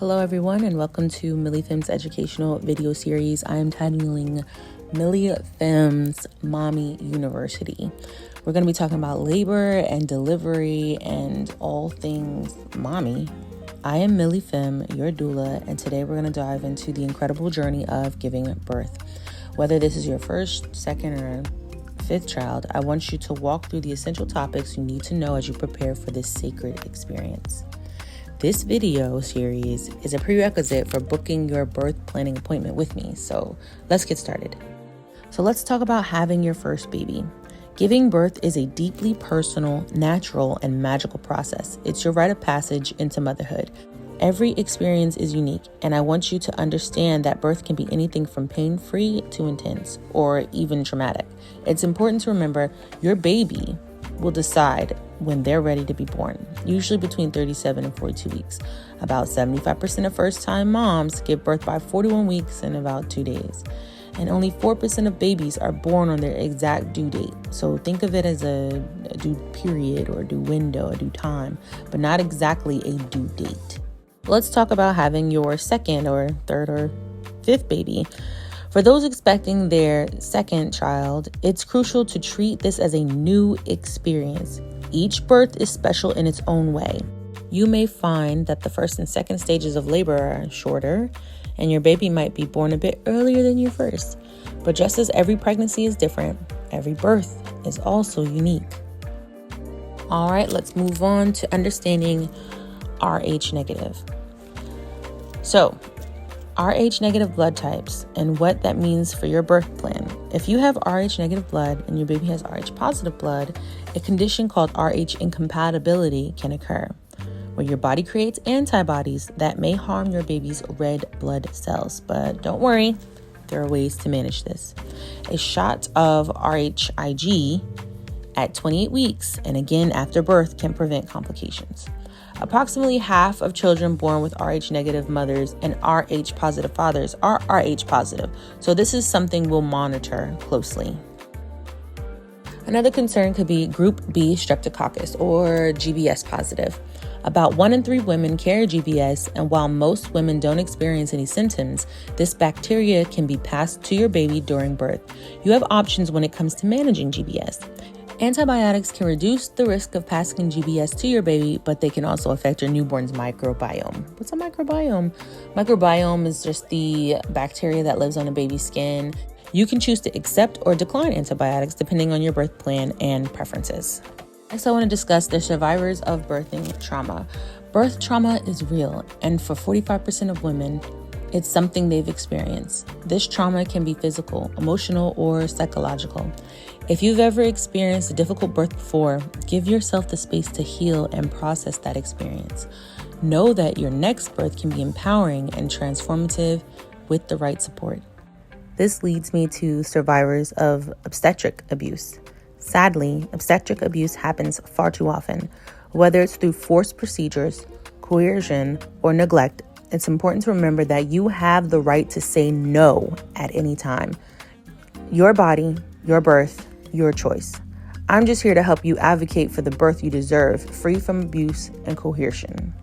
Hello everyone, and welcome to Milli Femme's educational video series I am titling Milli Femme's Mommy University. We're going to be talking about labor and delivery and all things mommy. I am Milli Femme, your doula, and today we're going to dive into the incredible journey of giving birth. Whether this is your first, second, or fifth child, I want you to walk through the essential topics you need to know as you prepare for this sacred experience. This video series is a prerequisite for booking your birth planning appointment with me, so let's get started. So let's talk about having your first baby. Giving birth is a deeply personal, natural, and magical process. It's your rite of passage into motherhood. Every experience is unique, and I want you to understand that birth can be anything from pain-free to intense, or even traumatic. It's important to remember your baby will decide when they're ready to be born, usually between 37 and 42 weeks. About 75% of first-time moms give birth by 41 weeks and about 2 days. And only 4% of babies are born on their exact due date. So think of it as a due period or a due window, a due time, but not exactly a due date. Let's talk about having your second or third or fifth baby. For those expecting their second child, it's crucial to treat this as a new experience. Each birth is special in its own way. You may find that the first and second stages of labor are shorter, and your baby might be born a bit earlier than your first. But just as every pregnancy is different, every birth is also unique. All right, let's move on to understanding Rh negative. So, Rh negative blood types and what that means for your birth plan. If you have Rh negative blood and your baby has Rh positive blood, a condition called Rh incompatibility can occur, where your body creates antibodies that may harm your baby's red blood cells. But don't worry, there are ways to manage this. A shot of Rh-Ig at 28 weeks and again after birth can prevent complications. Approximately half of children born with Rh negative mothers and Rh positive fathers are Rh positive, so this is something we'll monitor closely. Another concern could be Group B streptococcus or GBS positive. About 1 in 3 women carry GBS, and while most women don't experience any symptoms, this bacteria can be passed to your baby during birth. You have options when it comes to managing GBS. Antibiotics can reduce the risk of passing GBS to your baby, but they can also affect your newborn's microbiome. What's a microbiome? Microbiome is just the bacteria that lives on a baby's skin. You can choose to accept or decline antibiotics depending on your birth plan and preferences. Next, I want to discuss the survivors of birthing trauma. Birth trauma is real, and for 45% of women, it's something they've experienced. This trauma can be physical, emotional, or psychological. If you've ever experienced a difficult birth before, give yourself the space to heal and process that experience. Know that your next birth can be empowering and transformative with the right support. This leads me to survivors of obstetric abuse. Sadly, obstetric abuse happens far too often. Whether it's through forced procedures, coercion, or neglect, it's important to remember that you have the right to say no at any time. Your body, your birth, your choice. I'm just here to help you advocate for the birth you deserve, free from abuse and coercion.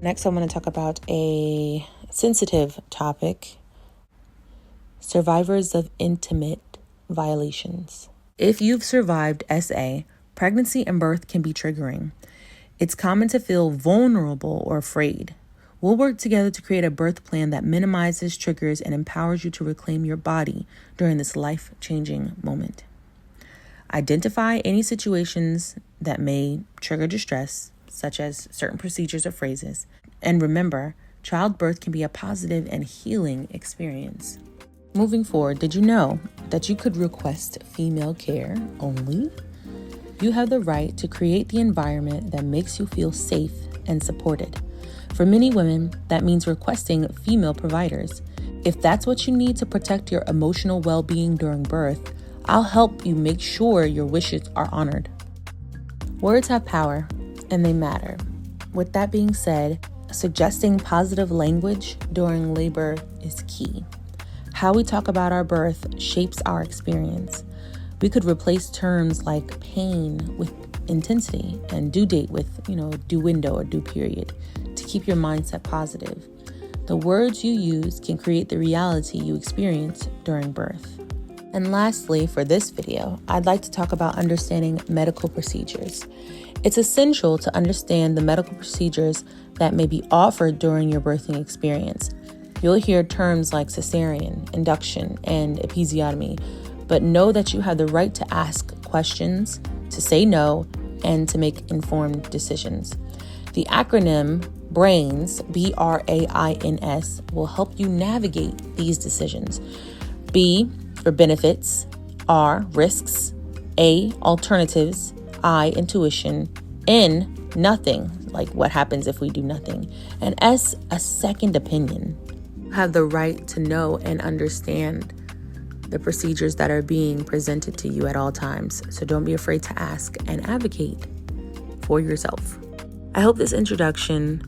Next, I want to talk about a sensitive topic: survivors of intimate violations. If you've survived SA, pregnancy and birth can be triggering. It's common to feel vulnerable or afraid. We'll work together to create a birth plan that minimizes triggers and empowers you to reclaim your body during this life-changing moment. Identify any situations that may trigger distress, such as certain procedures or phrases. And remember, childbirth can be a positive and healing experience. Moving forward, did you know that you could request female care only? You have the right to create the environment that makes you feel safe and supported. For many women, that means requesting female providers. If that's what you need to protect your emotional well-being during birth, I'll help you make sure your wishes are honored. Words have power, and they matter. With that being said, suggesting positive language during labor is key. How we talk about our birth shapes our experience. We could replace terms like pain with intensity and due date with, due window or due period to keep keep your mindset positive. The words you use can create the reality you experience during birth. And lastly, for this video, I'd like to talk about understanding medical procedures. It's essential to understand the medical procedures that may be offered during your birthing experience. You'll hear terms like cesarean, induction, and episiotomy, but know that you have the right to ask questions, to say no, and to make informed decisions. The acronym BRAINS, BRAINS, will help you navigate these decisions. B for benefits, R risks, A alternatives, I intuition, N nothing, like what happens if we do nothing, and S a second opinion. You have the right to know and understand the procedures that are being presented to you at all times, so don't be afraid to ask and advocate for yourself. I hope this introduction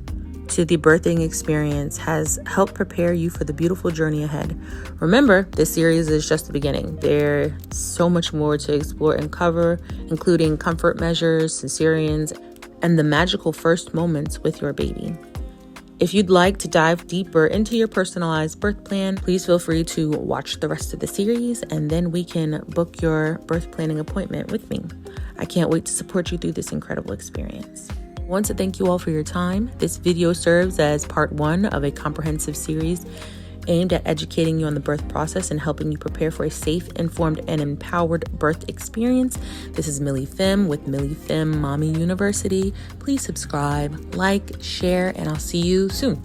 to the birthing experience has helped prepare you for the beautiful journey ahead. Remember, this series is just the beginning. There's so much more to explore and cover, including comfort measures, cesareans, and the magical first moments with your baby. If you'd like to dive deeper into your personalized birth plan, please feel free to watch the rest of the series, and then we can book your birth planning appointment with me. I can't wait to support you through this incredible experience. I want to thank you all for your time. This video serves as part 1 of a comprehensive series aimed at educating you on the birth process and helping you prepare for a safe, informed, and empowered birth experience. This is Milli Femme with Milli Femme Mămē University. Please subscribe, like, share, and I'll see you soon.